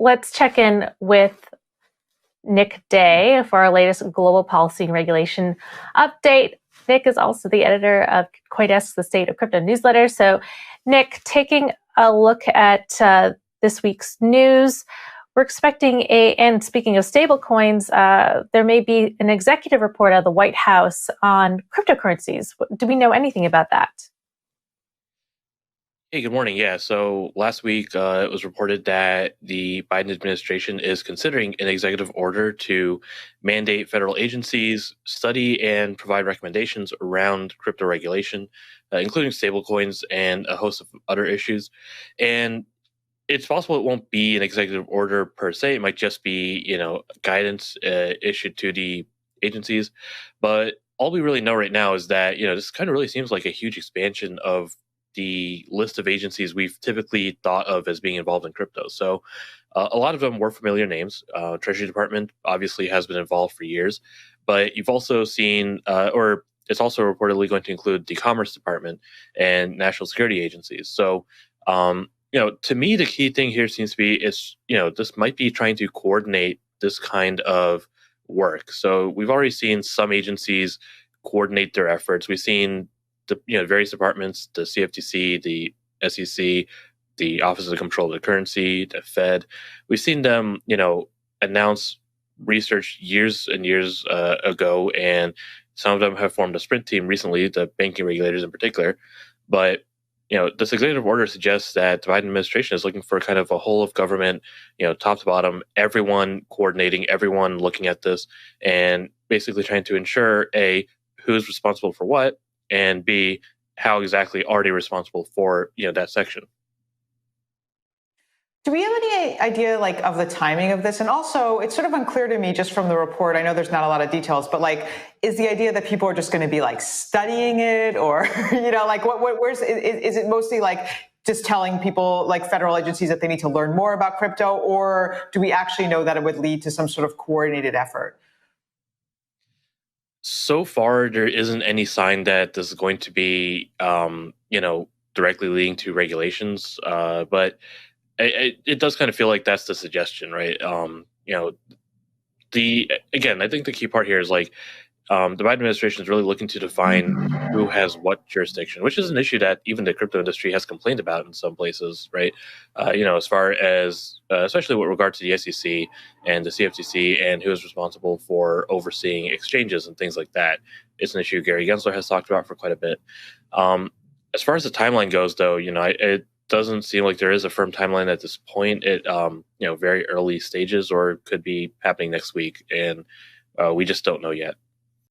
Let's check in with Nick Day for our latest global policy and regulation update. Nick is also the editor of CoinDesk, the State of Crypto newsletter. So, Nick, taking a look at this week's news, we're expecting and speaking of stablecoins, there may be an executive report out of the White House on cryptocurrencies. Do we know anything about that? Hey, good morning. Yeah, so last week it was reported that the Biden administration is considering an executive order to mandate federal agencies study and provide recommendations around crypto regulation, including stablecoins and a host of other issues. And it's possible it won't be an executive order per se. It might just be, guidance issued to the agencies. But all we really know right now is that, this kind of really seems like a huge expansion of the list of agencies we've typically thought of as being involved in crypto. So a lot of them were familiar names. Treasury Department obviously has been involved for years, but you've also seen, or it's also reportedly going to include the Commerce Department and national security agencies. So, to me, the key thing here seems to be this might be trying to coordinate this kind of work. So we've already seen some agencies coordinate their efforts. We've seen the various departments, the CFTC, the SEC, the Office of the Control of the Currency, the Fed. We've seen them, announce research years and years ago, and some of them have formed a sprint team recently, the banking regulators in particular. But this executive order suggests that the Biden administration is looking for kind of a whole of government, top to bottom, everyone coordinating, everyone looking at this, and basically trying to ensure A, who's responsible for what, and B, how exactly are they responsible for that section. Do we have any idea of the timing of this? And also, it's sort of unclear to me just from the report. I know there's not a lot of details, but is the idea that people are just going to be studying it, or where's is it mostly just telling people federal agencies that they need to learn more about crypto, or do we actually know that it would lead to some sort of coordinated effort? So far, there isn't any sign that this is going to be, directly leading to regulations. But it does kind of feel like that's the suggestion, right? I think the key part here is the Biden administration is really looking to define who has what jurisdiction, which is an issue that even the crypto industry has complained about in some places, right? As far as, especially with regard to the SEC and the CFTC and who is responsible for overseeing exchanges and things like that. It's an issue Gary Gensler has talked about for quite a bit. As far as the timeline goes, though, it doesn't seem like there is a firm timeline at this point. It, very early stages, or could be happening next week. And we just don't know yet.